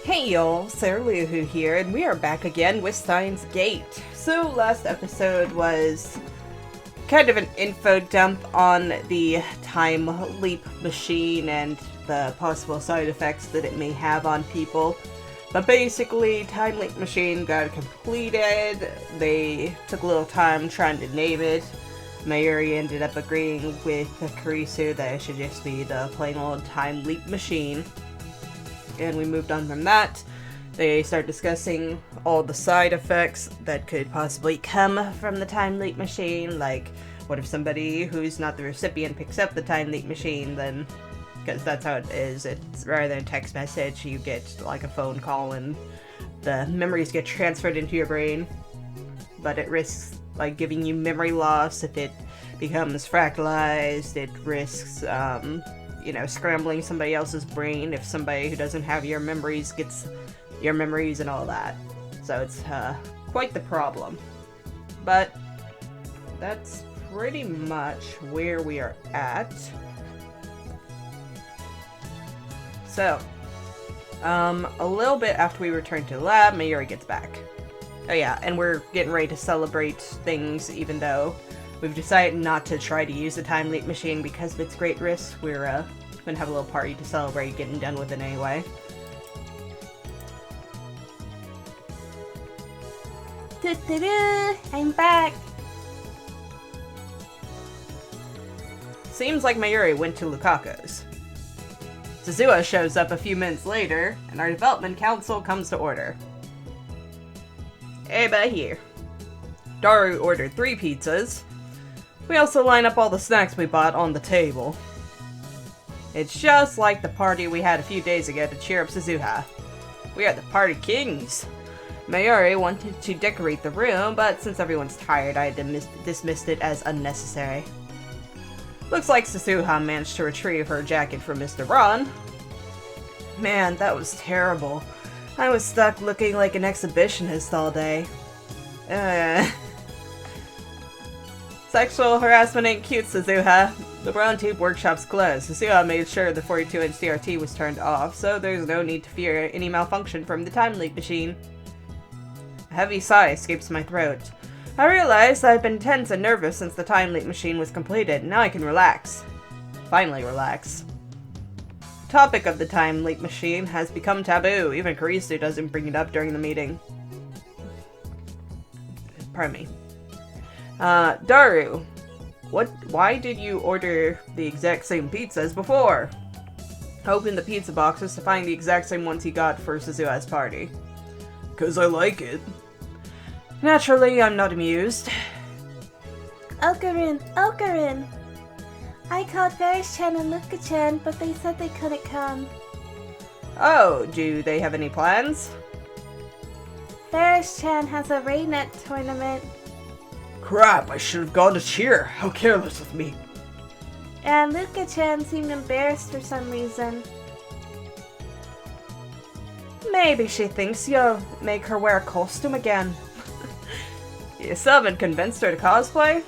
Hey y'all, Sarah Luhu here, and we are back again with Steins Gate. So last episode was kind of an info dump on the time leap machine and the possible side effects that it may have on people. But basically, time leap machine got completed. They took a little time trying to name it. Mayuri ended up agreeing with Karisu that it should just be the plain old time leap machine. And we moved on from that. They started discussing all the side effects that could possibly come from the time leap machine, like what if somebody who's not the recipient picks up the time leap machine, then, because that's how it is, it's rather than a text message, you get like a phone call and the memories get transferred into your brain, but it risks like giving you memory loss if it becomes fractalized. It risks scrambling somebody else's brain if somebody who doesn't have your memories gets your memories and all that. So it's quite the problem. But that's pretty much where we are at. So, a little bit after we return to the lab, Mayuri gets back. Oh yeah, and we're getting ready to celebrate things, even though we've decided not to try to use the time leap machine because of its great risk. We're gonna have a little party to celebrate getting done with it anyway. I'm back! Seems like Mayuri went to Lukaku's. Suzuha shows up a few minutes later, and our development council comes to order. Everybody here. Daru ordered 3 pizzas. We also line up all the snacks we bought on the table. It's just like the party we had a few days ago to cheer up Suzuha. We are the party kings. Mayuri wanted to decorate the room, but since everyone's tired, I dismissed it as unnecessary. Looks like Suzuha managed to retrieve her jacket from Mr. Ron. Man, that was terrible. I was stuck looking like an exhibitionist all day. Sexual harassment ain't cute, Suzuha. The Brown Tube Workshop's closed. Suzuha made sure the 42-inch CRT was turned off, so there's no need to fear any malfunction from the time leap machine. A heavy sigh escapes my throat. I realize I've been tense and nervous since the time leap machine was completed. Now I can relax. Finally relax. The topic of the time leap machine has become taboo. Even Karisu doesn't bring it up during the meeting. Pardon me. Daru, why did you order the exact same pizza as before? Open the pizza boxes to find the exact same ones he got for Suzuha's party. 'Cause I like it. Naturally, I'm not amused. Okarin! I called Ferris-chan and Luka-chan, but they said they couldn't come. Oh, do they have any plans? Ferris-chan has a Raynet tournament. Crap, I should have gone to cheer. How careless of me. And Luka-chan seemed embarrassed for some reason. Maybe she thinks you'll make her wear a costume again. You still haven't convinced her to cosplay?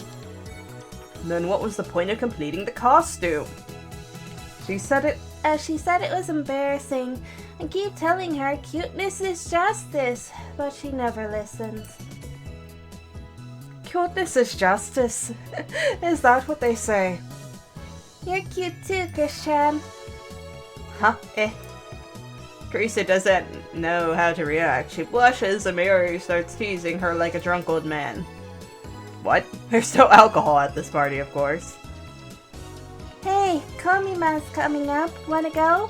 Then what was the point of completing the costume? She said it was embarrassing. I keep telling her cuteness is justice, but she never listens. Cuteness is justice. Is that what they say? You're cute too, Chris-chan. Huh? Teresa doesn't know how to react. She blushes and Mayuri starts teasing her like a drunk old man. What? There's no alcohol at this party, of course. Hey, Komima's coming up. Wanna go?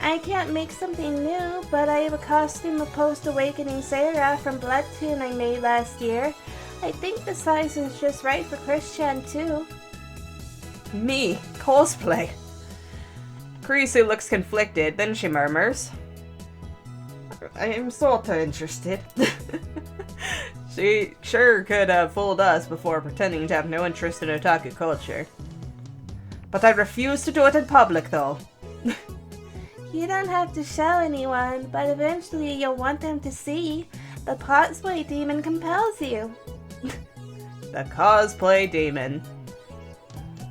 I can't make something new, but I have a costume of Post-Awakening Sarah from Bloodtoon I made last year. I think the size is just right for Chris-chan too. Me? Cosplay? Kurisu looks conflicted, then she murmurs, I am sorta interested. She sure could have fooled us before pretending to have no interest in otaku culture. But I refuse to do it in public, though. You don't have to show anyone, but eventually you'll want them to see. The cosplay demon compels you. The cosplay demon.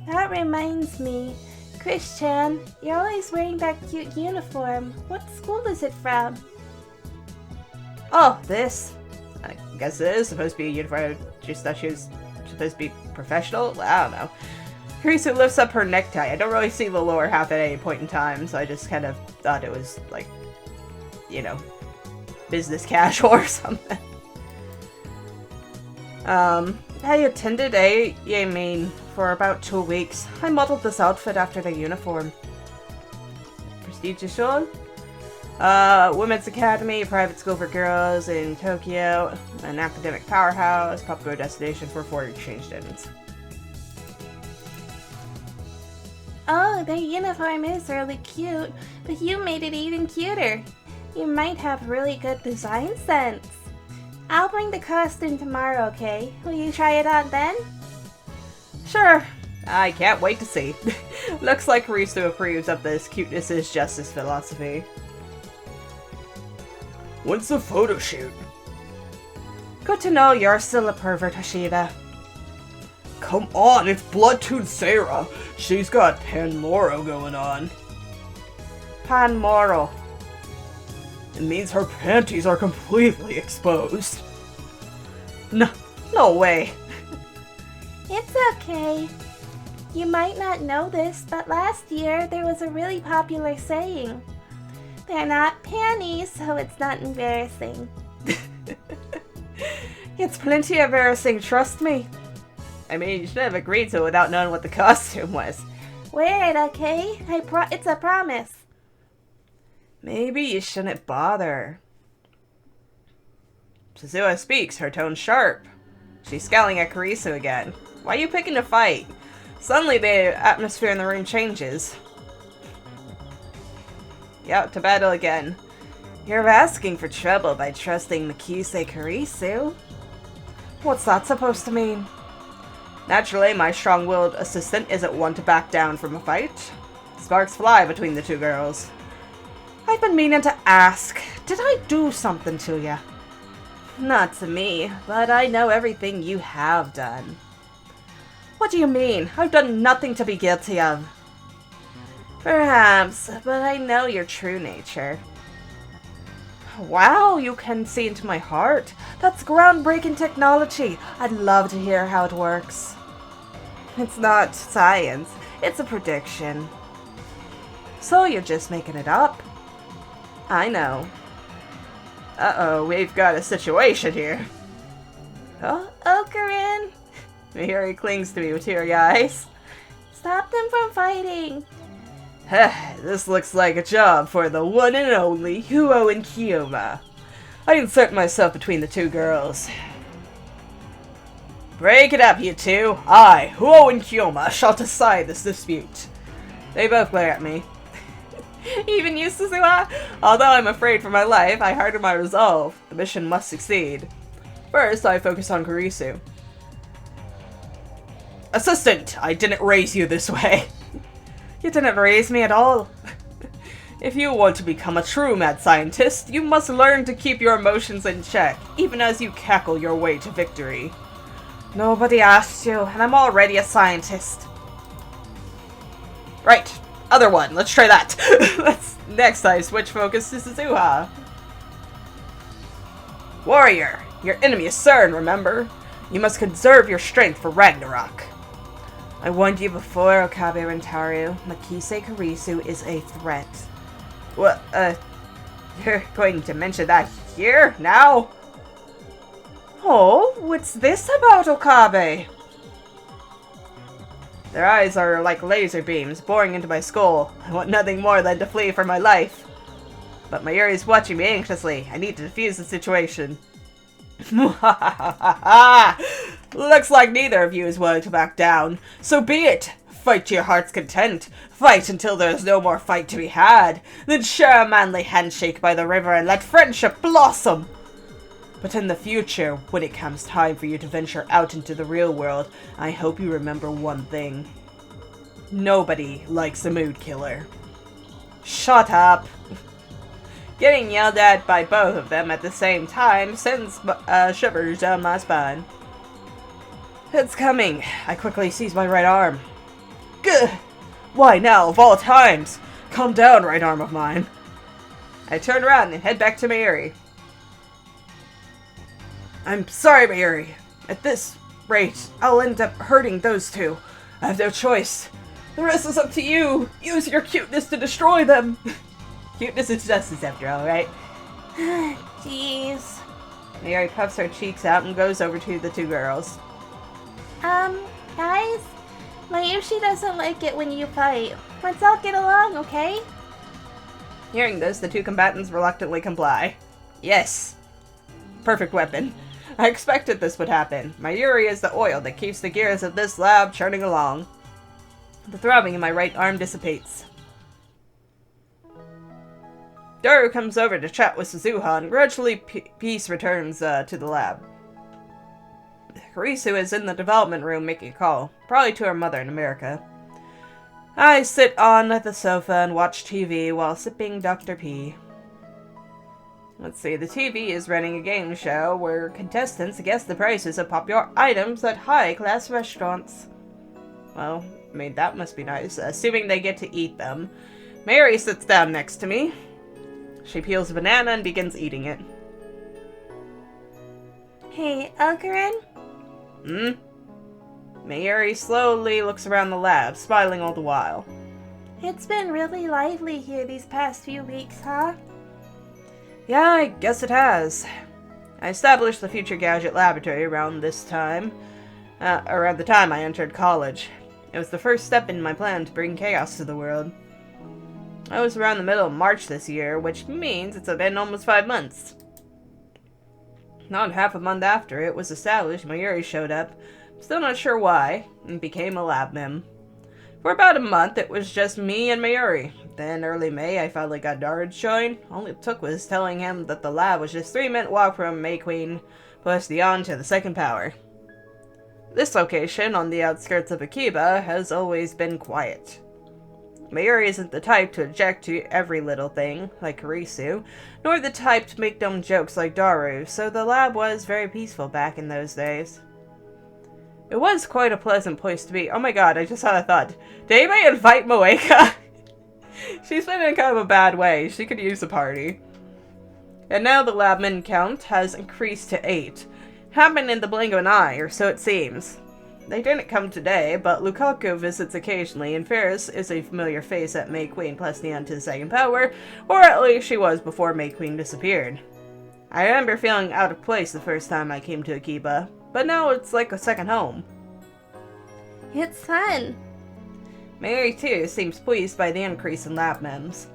That reminds me, Chris-chan, you're always wearing that cute uniform. What school is it from? Oh, this. I guess it is supposed to be a uniform. Just thought she was supposed to be professional? I don't know. Kurisu lifts up her necktie. I don't really see the lower half at any point in time, so I just kind of thought it was, like, you know, business casual or something. I attended Yaemin for about 2 weeks. I modeled this outfit after the uniform. Prestigious school? Women's academy, a private school for girls in Tokyo, an academic powerhouse, popular destination for foreign exchange students. Oh, their uniform is really cute, but you made it even cuter. You might have really good design sense. I'll bring the costume tomorrow, okay? Will you try it on then? Sure. I can't wait to see. Looks like Kurisu approves of this cuteness is justice philosophy. When's the photo shoot? Good to know you're still a pervert, Hashida. Come on, it's Bloodtooth Sarah. She's got Pan Moro going on. Pan Moro. It means her panties are completely exposed. No way. It's okay. You might not know this, but last year there was a really popular saying. They're not panties, so it's not embarrassing. It's plenty embarrassing, trust me. I mean, you should have agreed to it without knowing what the costume was. Wear it, okay? It's a promise. Maybe you shouldn't bother. Suzuha speaks, her tone sharp. She's scowling at Kurisu again. Why are you picking a fight? Suddenly the atmosphere in the room changes. Yep, to battle again. You're asking for trouble by trusting Makise Kurisu? What's that supposed to mean? Naturally, my strong-willed assistant isn't one to back down from a fight. Sparks fly between the two girls. I've been meaning to ask, did I do something to you? Not to me, but I know everything you have done. What do you mean? I've done nothing to be guilty of. Perhaps, but I know your true nature. Wow, you can see into my heart. That's groundbreaking technology. I'd love to hear how it works. It's not science, it's a prediction. So you're just making it up? I know. Uh-oh, we've got a situation here. Oh, Corinne. Mayuri clings to me with teary eyes. Stop them from fighting. This looks like a job for the one and only Huo and Kiyoma. I insert myself between the two girls. Break it up, you two. I, Huo and Kiyoma, shall decide this dispute. They both glare at me. Even you, Suzuha? Although I'm afraid for my life, I harden my resolve. The mission must succeed. First, I focus on Kurisu. Assistant, I didn't raise you this way. You didn't raise me at all. If you want to become a true mad scientist, you must learn to keep your emotions in check, even as you cackle your way to victory. Nobody asked you, and I'm already a scientist. Right, other one, let's try that. Next I switch focus to Suzuha. Warrior, your enemy is CERN, remember? You must conserve your strength for Ragnarok. I warned you before, Okabe Rintaro. Makise Kurisu is a threat. What, you're going to mention that here? Now? Oh, what's this about, Okabe? Their eyes are like laser beams, boring into my skull. I want nothing more than to flee for my life. But Mayuri is watching me anxiously. I need to defuse the situation. Looks like neither of you is willing to back down. So be it. Fight to your heart's content. Fight until there's no more fight to be had. Then share a manly handshake by the river and let friendship blossom. But in the future, when it comes time for you to venture out into the real world, I hope you remember one thing. Nobody likes a mood killer. Shut up. Getting yelled at by both of them at the same time sends shivers down my spine. It's coming. I quickly seize my right arm. Gah! Why now, of all times? Calm down, right arm of mine. I turn around and head back to Mayuri. I'm sorry, Mayuri. At this rate, I'll end up hurting those two. I have no choice. The rest is up to you. Use your cuteness to destroy them. Cuteness is justice after all, right? Jeez. Mayuri puffs her cheeks out and goes over to the two girls. Guys? Mayushi doesn't like it when you fight. Let's all get along, okay? Hearing this, the two combatants reluctantly comply. Yes. Perfect weapon. I expected this would happen. Mayuri is the oil that keeps the gears of this lab churning along. The throbbing in my right arm dissipates. Daru comes over to chat with Suzuha, and gradually peace returns to the lab. Karisu is in the development room making a call, probably to her mother in America. I sit on the sofa and watch TV while sipping Dr. P. Let's see, the TV is running a game show where contestants guess the prices of popular items at high-class restaurants. Well, I mean, that must be nice, assuming they get to eat them. Mary sits down next to me. She peels a banana and begins eating it. Hey, Algarin? Mayuri slowly looks around the lab, smiling all the while. It's been really lively here these past few weeks, huh? Yeah, I guess it has. I established the Future Gadget Laboratory around the time I entered college. It was the first step in my plan to bring chaos to the world. I was around the middle of March this year, which means it's been almost 5 months. Not half a month after it was established, Mayuri showed up, still not sure why, and became a lab mem. For about a month, it was just me and Mayuri. Then, early May, I finally got Daru to join. All it took was telling him that the lab was just 3-minute walk from May Queen, plus beyond to the second power. This location, on the outskirts of Akiba, has always been quiet. Mayuri isn't the type to object to every little thing, like Karisu, nor the type to make dumb jokes like Daru, so the lab was very peaceful back in those days. It was quite a pleasant place to be. Oh my god, I just had a thought. Did anybody invite Moeka? She's been in kind of a bad way. She could use a party. And now the labman count has increased to 8. Happened in the blink of an eye, or so it seems. They didn't come today, but Lukaku visits occasionally, and Ferris is a familiar face at May Queen plus Neon to the second power, or at least she was before May Queen disappeared. I remember feeling out of place the first time I came to Akiba, but now it's like a second home. It's fun. Mary, too, seems pleased by the increase in lab mems.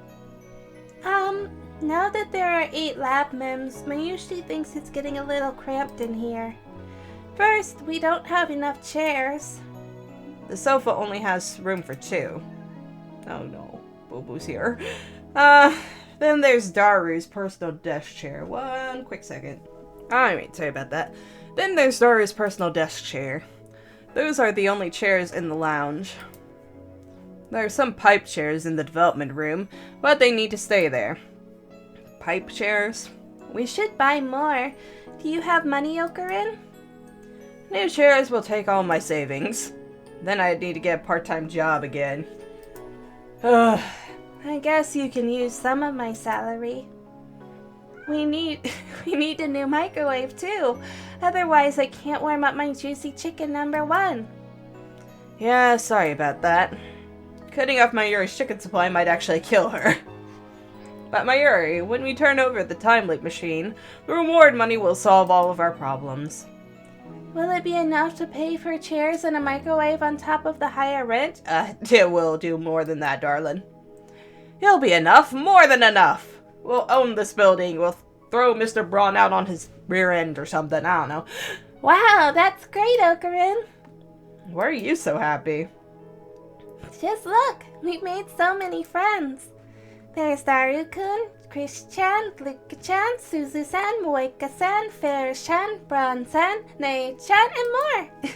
Now that there are 8 lab mems, Mayushi thinks it's getting a little cramped in here. First, we don't have enough chairs. The sofa only has room for 2. Oh no, Boo-Boo's here. Then there's Daru's personal desk chair. One quick second. Alright, sorry about that. Then there's Daru's personal desk chair. Those are the only chairs in the lounge. There are some pipe chairs in the development room, but they need to stay there. Pipe chairs? We should buy more. Do you have money, Okarin? New chairs will take all my savings. Then I'd need to get a part-time job again. I guess you can use some of my salary. We need a new microwave too. Otherwise I can't warm up my juicy chicken #1. Yeah, sorry about that. Cutting off Mayuri's chicken supply might actually kill her. But Mayuri, when we turn over the time loop machine, the reward money will solve all of our problems. Will it be enough to pay for chairs and a microwave on top of the higher rent? It will do more than that, darling. It'll be enough, more than enough. We'll own this building. We'll throw Mr. Braun out on his rear end or something. I don't know. Wow, that's great, Okarin. Why are you so happy? Just look, we've made so many friends. There's Daru-kun, Chris-chan, Luka-chan, Suzu-san, Moeka-san, Ferris-chan, Braun-san, Nae-chan, and more.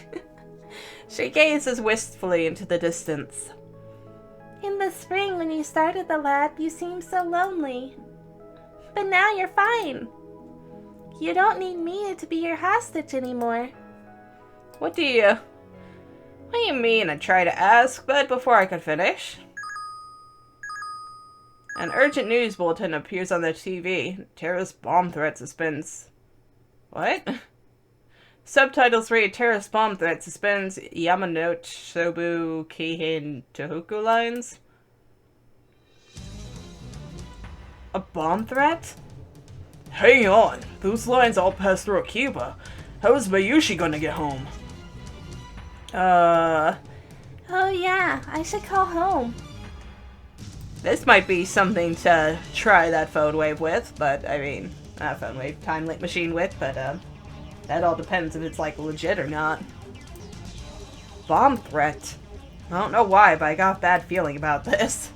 She gazes wistfully into the distance. In the spring, when you started the lab, you seemed so lonely. But now you're fine. You don't need me to be your hostage anymore. What do you What do you mean? I try to ask, but before I could finish, an urgent news bulletin appears on the TV. Terrorist bomb threat suspends. What? Subtitles read, terrorist bomb threat suspends Yamanote Shobu Keihin Tohoku lines. A bomb threat? Hang on, those lines all pass through Akiba. How is Mayushi gonna get home? Oh yeah, I should call home. This might be something to try that phone wave with, but I mean, not phone wave, time link machine with, but that all depends if it's like legit or not. Bomb threat? I don't know why, but I got a bad feeling about this.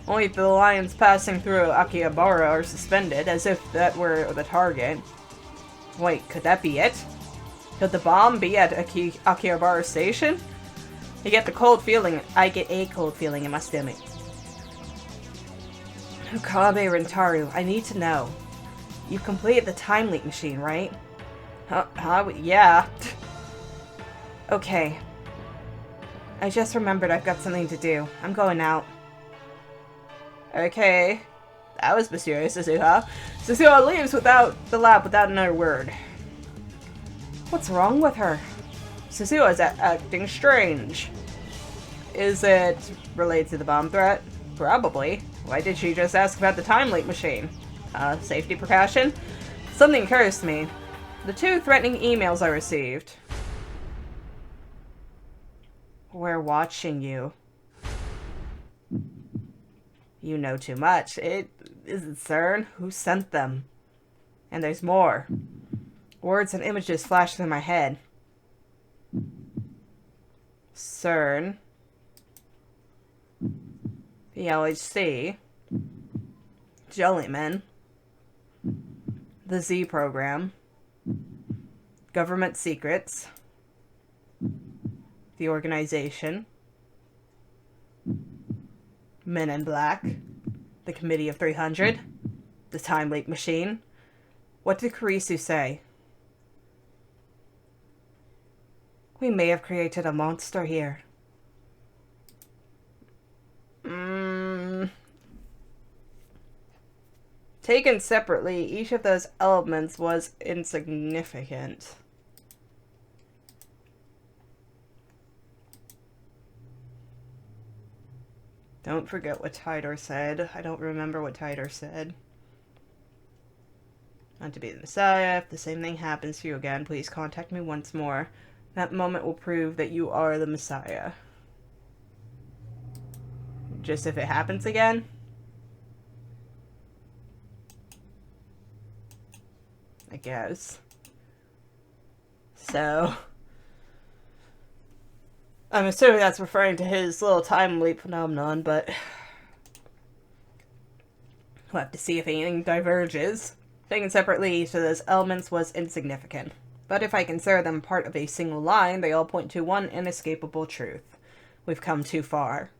Only the lines passing through Akihabara are suspended, as if that were the target. Wait, could that be it? Could the bomb be at Akihabara Station? I get a cold feeling in my stomach. Okabe Rintaro, I need to know. You completed the time leak machine, right? Yeah. Okay. I just remembered I've got something to do. I'm going out. Okay. That was mysterious, Suzuha. Suzuha leaves the lab without another word. What's wrong with her? Suzuha is acting strange. Is it related to the bomb threat? Probably. Why did she just ask about the time leak machine? Safety precaution? Something occurs to me. The 2 threatening emails I received. We're watching you. You know too much. Is it CERN? Who sent them? And there's more. Words and images flash through my head. CERN. The LHC. Jellyman. The Z program. Government secrets. The organization. Men in Black. The Committee of 300. The Time Leak Machine. What did Kurisu say? We may have created a monster here. Taken separately, each of those elements was insignificant. Don't forget what Tidor said. I don't remember what Tidor said. Not to be the Messiah. If the same thing happens to you again, please contact me once more. That moment will prove that you are the Messiah. Just if it happens again? I guess. So, I'm assuming that's referring to his little time leap phenomenon, but we'll have to see if anything diverges. Taken separately, each of those elements was insignificant. But if I consider them part of a single line, they all point to one inescapable truth. We've come too far.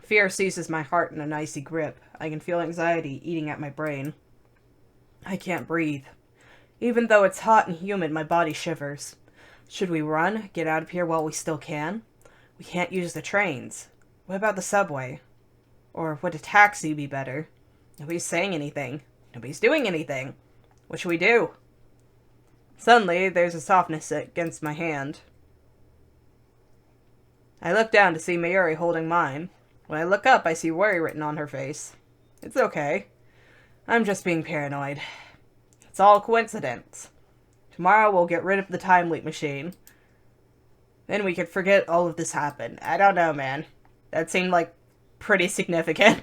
Fear seizes my heart in an icy grip. I can feel anxiety eating at my brain. I can't breathe. Even though it's hot and humid, my body shivers. Should we run? Get out of here while we still can? We can't use the trains. What about the subway? Or would a taxi be better? Nobody's saying anything. Nobody's doing anything. What should we do? Suddenly, there's a softness against my hand. I look down to see Mayuri holding mine. When I look up, I see worry written on her face. It's okay. I'm just being paranoid. It's all coincidence. Tomorrow we'll get rid of the time leak machine. Then we could forget all of this happened. I don't know, man. That seemed like pretty significant.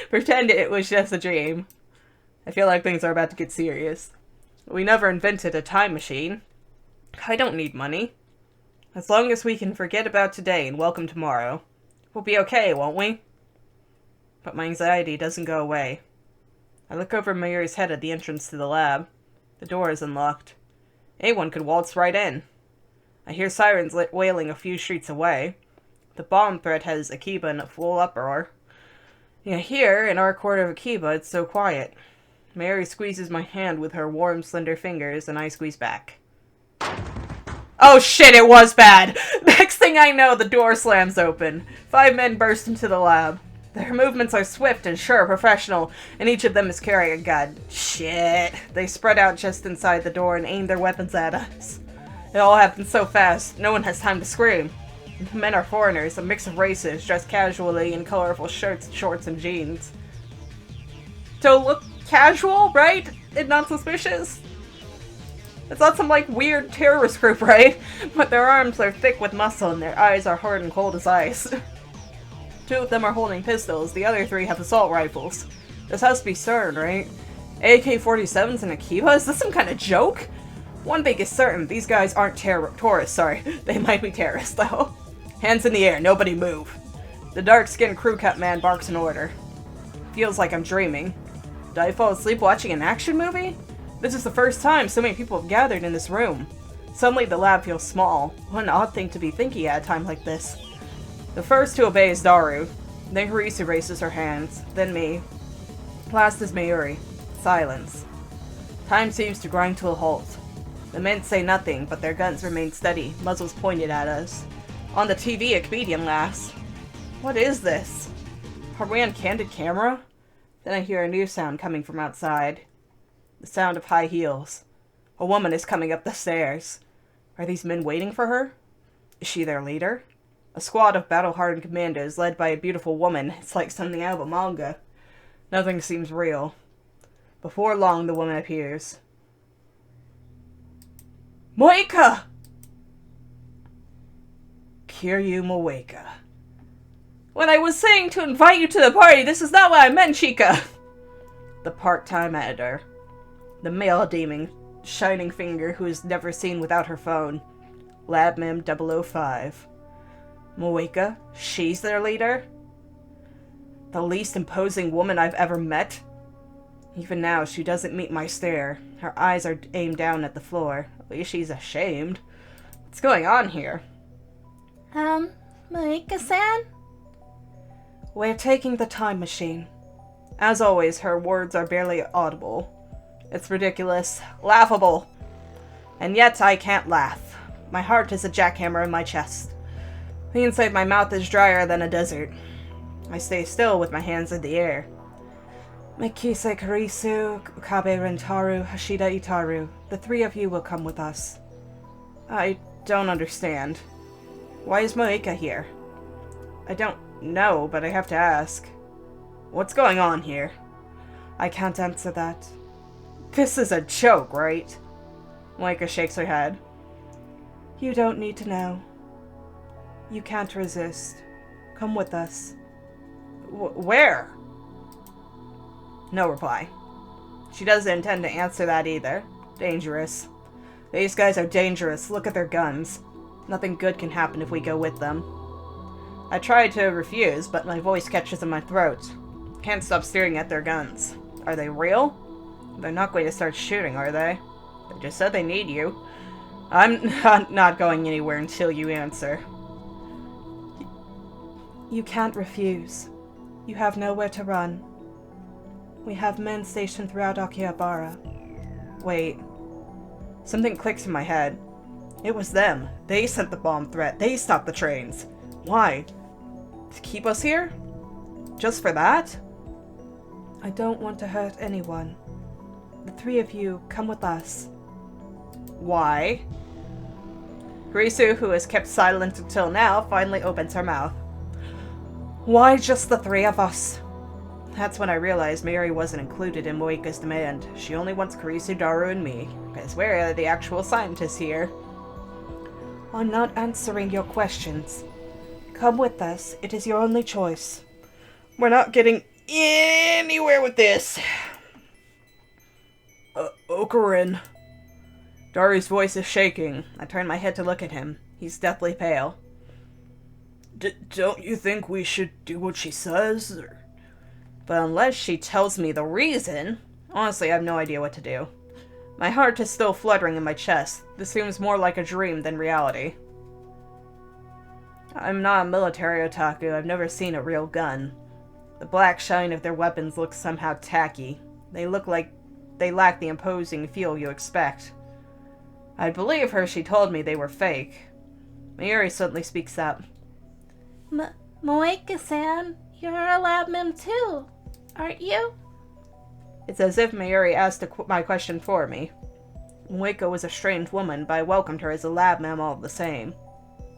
Pretend it was just a dream. I feel like things are about to get serious. We never invented a time machine. I don't need money. As long as we can forget about today and welcome tomorrow, we'll be okay, won't we? But my anxiety doesn't go away. I look over Mayuri's head at the entrance to the lab. The door is unlocked. Anyone could waltz right in. I hear sirens wailing a few streets away. The bomb threat has Akiba in a full uproar. Yet here, in our quarter of Akiba, it's so quiet. Mayuri squeezes my hand with her warm, slender fingers, and I squeeze back. Oh shit, it was bad! Next thing I know, the door slams open. 5 men burst into the lab. Their movements are swift and sure, professional, and each of them is carrying a gun. Shit. They spread out just inside the door and aim their weapons at us. It all happens so fast, no one has time to scream. The men are foreigners, a mix of races, dressed casually in colorful shirts, shorts, and jeans. To look casual, right? And not suspicious? It's not some, like, weird terrorist group, right? But their arms are thick with muscle and their eyes are hard and cold as ice. 2 of them are holding pistols, the other 3 have assault rifles. This has to be CERN, right? AK-47s and a Kiva? Is this some kind of joke? One thing is certain, these guys aren't tourists, sorry. They might be terrorists, though. Hands in the air, nobody move. The dark-skinned crew-cut man barks an order. Feels like I'm dreaming. Did I fall asleep watching an action movie? This is the first time so many people have gathered in this room. Suddenly the lab feels small. What an odd thing to be thinking at a time like this. The first to obey is Daru. Then Karisu raises her hands. Then me. Last is Mayuri. Silence. Time seems to grind to a halt. The men say nothing, but their guns remain steady, muzzles pointed at us. On the TV, a comedian laughs. What is this? Are we on candid camera? Then I hear a new sound coming from outside. The sound of high heels. A woman is coming up the stairs. Are these men waiting for her? Is she their leader? A squad of battle-hardened commandos led by a beautiful woman. It's like something out of a manga. Nothing seems real. Before long, the woman appears. Moeka! Kiryu Moeka. When I was saying to invite you to the party, this is not what I meant, Chica! The part-time editor. The male demon, shining finger who is never seen without her phone. Labmem 005. Moeka? She's their leader? The least imposing woman I've ever met? Even now, she doesn't meet my stare. Her eyes are aimed down at the floor. At least she's ashamed. What's going on here? Moeka-san? We're taking the time machine. As always, her words are barely audible. It's ridiculous. Laughable. And yet I can't laugh. My heart is a jackhammer in my chest. The inside my mouth is drier than a desert. I stay still with my hands in the air. Mikise Karisu, Kabe Rintaro, Hashida Itaru. The 3 of you will come with us. I don't understand. Why is Moeka here? I don't know, but I have to ask. What's going on here? I can't answer that. This is a joke, right? Moeka shakes her head. You don't need to know. You can't resist. Come with us. Where? No reply. She doesn't intend to answer that either. Dangerous. These guys are dangerous. Look at their guns. Nothing good can happen if we go with them. I try to refuse, but my voice catches in my throat. Can't stop staring at their guns. Are they real? They're not going to start shooting, are they? They just said they need you. I'm not going anywhere until you answer. You can't refuse. You have nowhere to run. We have men stationed throughout Akihabara. Wait. Something clicks in my head. It was them. They sent the bomb threat. They stopped the trains. Why? To keep us here? Just for that? I don't want to hurt anyone. The 3 of you, come with us. Why? Karisu, who has kept silent until now, finally opens her mouth. Why just the 3 of us? That's when I realized Mayuri wasn't included in Moeka's demand. She only wants Karisu, Daru, and me. Because where are the actual scientists here? I'm not answering your questions. Come with us. It is your only choice. We're not getting anywhere with this. Okurin. Daru's voice is shaking. I turn my head to look at him. He's deathly pale. Don't you think we should do what she says? But unless she tells me the reason, honestly, I have no idea what to do. My heart is still fluttering in my chest. This seems more like a dream than reality. I'm not a military otaku. I've never seen a real gun. The black shine of their weapons looks somehow tacky. They look like they lack the imposing feel you expect. I'd believe her if she told me they were fake. Mayuri suddenly speaks up. Moeka-san, you're a lab mem too, aren't you? It's as if Mayuri asked my question for me. Moeka was a strange woman, but I welcomed her as a lab mem all the same.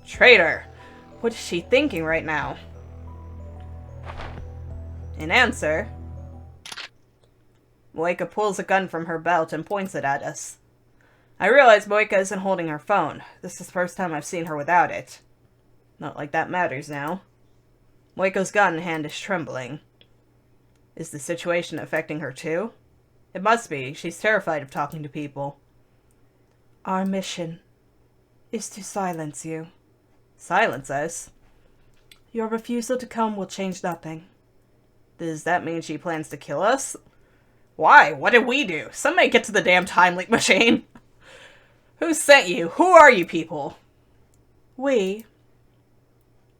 Traitor! What is she thinking right now? In answer, Moeka pulls a gun from her belt and points it at us. I realize Moeka isn't holding her phone. This is the first time I've seen her without it. Not like that matters now. Moeka's gun hand is trembling. Is the situation affecting her too? It must be. She's terrified of talking to people. Our mission is to silence you. Silence us? Your refusal to come will change nothing. Does that mean she plans to kill us? Why? What did we do? Somebody get to the damn time leak machine. Who sent you? Who are you people? We.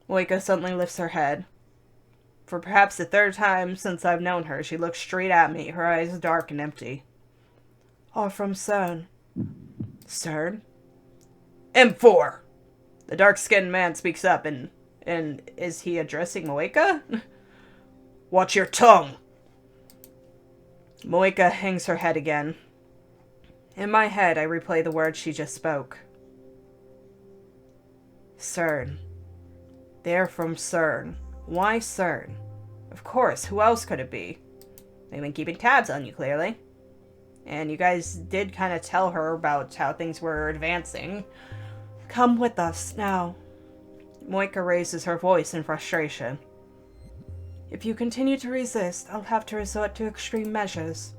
Moeka suddenly lifts her head. For perhaps the third time since I've known her, she looks straight at me, her eyes dark and empty. Are from CERN. CERN? M4! The dark-skinned man speaks up, and is he addressing Moeka? Watch your tongue! Moeka hangs her head again. In my head, I replay the words she just spoke. CERN. They're from CERN. Why CERN? Of course, who else could it be? They've been keeping tabs on you, clearly. And you guys did kind of tell her about how things were advancing. Come with us, now. Moeka raises her voice in frustration. If you continue to resist, I'll have to resort to extreme measures.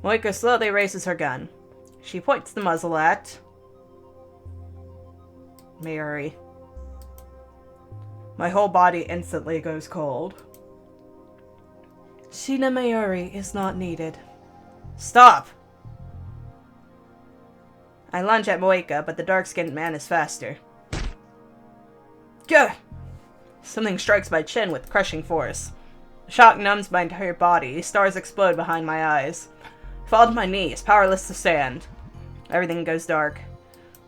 Moeka slowly raises her gun. She points the muzzle at Mayuri. My whole body instantly goes cold. Sheena Mayuri is not needed. Stop! I lunge at Moeka, but the dark-skinned man is faster. Gah! Something strikes my chin with crushing force. The shock numbs my entire body. Stars explode behind my eyes. I fall to my knees, powerless to stand. Everything goes dark.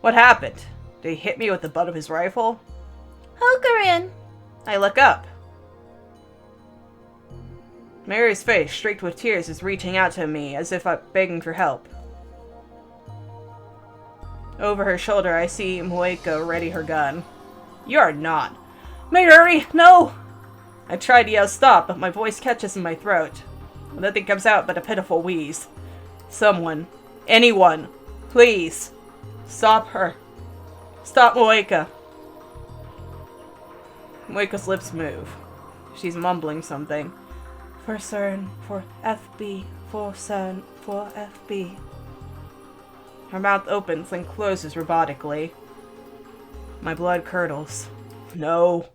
What happened? Did he hit me with the butt of his rifle? Hogarin! I look up. Mary's face, streaked with tears, is reaching out to me as if I'm begging for help. Over her shoulder, I see Moeka ready her gun. You are not. Mayuri, no! I try to yell stop, but my voice catches in my throat. Nothing comes out but a pitiful wheeze. Someone. Anyone. Please. Stop her. Stop Moeka. Moeka's lips move. She's mumbling something. For CERN, for FB, for CERN, for FB. Her mouth opens and closes robotically. My blood curdles. No.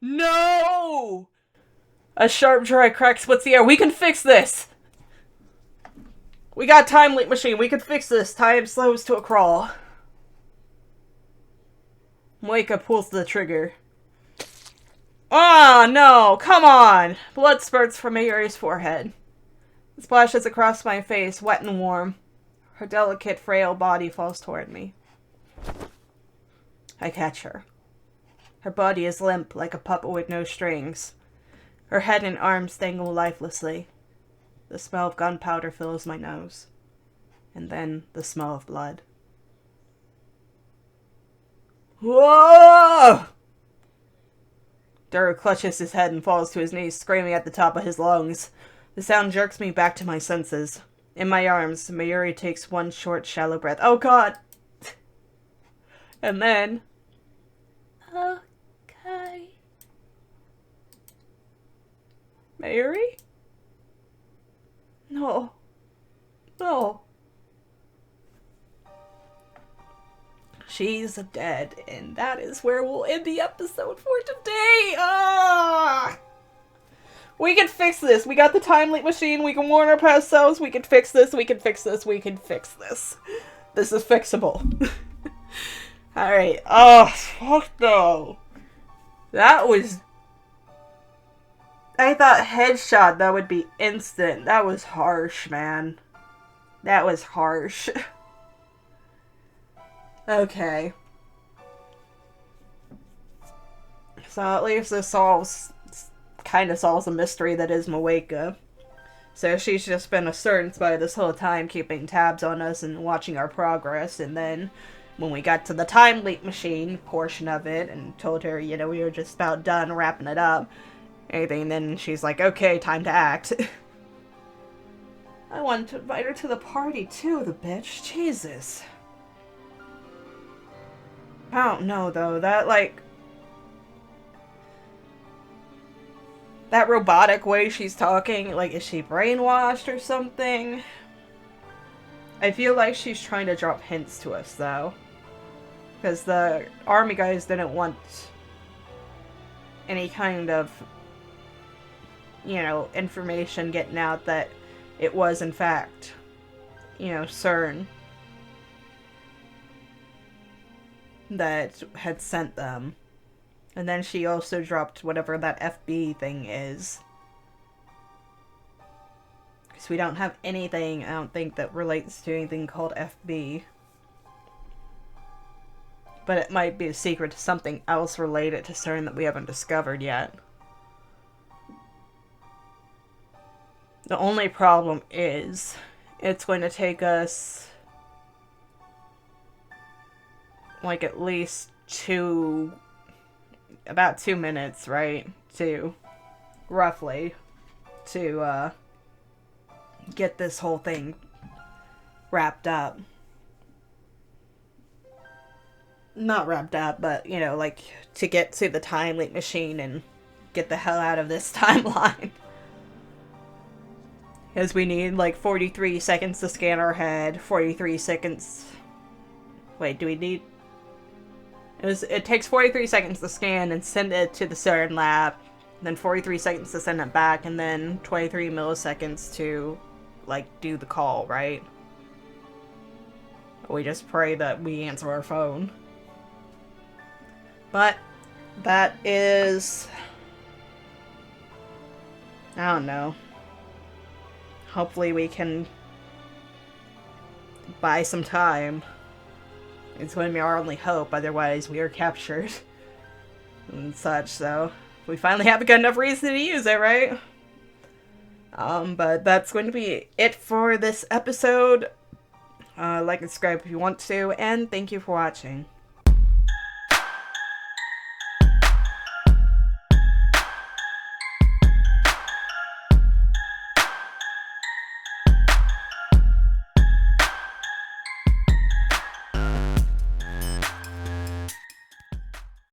No! A sharp, dry crack splits the air. We can fix this! We got a time leak machine. We can fix this. Time slows to a crawl. Moeka pulls the trigger. Ah, no! Come on! Blood spurts from Mayuri's forehead. It splashes across my face, wet and warm. Her delicate, frail body falls toward me. I catch her. Her body is limp, like a puppet with no strings. Her head and arms dangle lifelessly. The smell of gunpowder fills my nose. And then the smell of blood. Whoa! Duro clutches his head and falls to his knees, screaming at the top of his lungs. The sound jerks me back to my senses. In my arms, Mayuri takes one short, shallow breath. Oh god! And then... Okay. Mayuri? No. No. She's dead, and that is where we'll end the episode for today. Ah! We can fix this. We got the time leak machine. We can warn our past selves. We can fix this. We can fix this. We can fix this. This is fixable. Alright. Oh, fuck no. That was... I thought headshot, that would be instant. That was harsh, man. That was harsh. Okay. So at least this kind of solves a mystery that is Moeka. So she's just been a certain spy this whole time, keeping tabs on us and watching our progress. And then when we got to the time leap machine portion of it and told her, we were just about done wrapping it up, anything, then she's like, okay, time to act. I wanted to invite her to the party too, the bitch. Jesus. I don't know though, that robotic way she's talking, is she brainwashed or something? I feel like she's trying to drop hints to us, though. Because the army guys didn't want any kind of, information getting out that it was, in fact, CERN that had sent them. And then she also dropped whatever that FB thing is. Because we don't have anything, I don't think, that relates to anything called FB. But it might be a secret to something else related to CERN that we haven't discovered yet. The only problem is, it's going to take us at least about 2 minutes, right? Roughly, to get this whole thing wrapped up. Not wrapped up, but, to get to the time leap machine and get the hell out of this timeline. Because we need, 43 seconds to scan our head, 43 seconds... Wait, do we need... It takes 43 seconds to scan and send it to the CERN lab, then 43 seconds to send it back, and then 23 milliseconds to, do the call, right? We just pray that we answer our phone. But, that is... I don't know. Hopefully we can buy some time. It's going to be our only hope, otherwise we are captured. And such, so... We finally have a good enough reason to use it, right? But that's going to be it for this episode. Like and subscribe if you want to, and thank you for watching.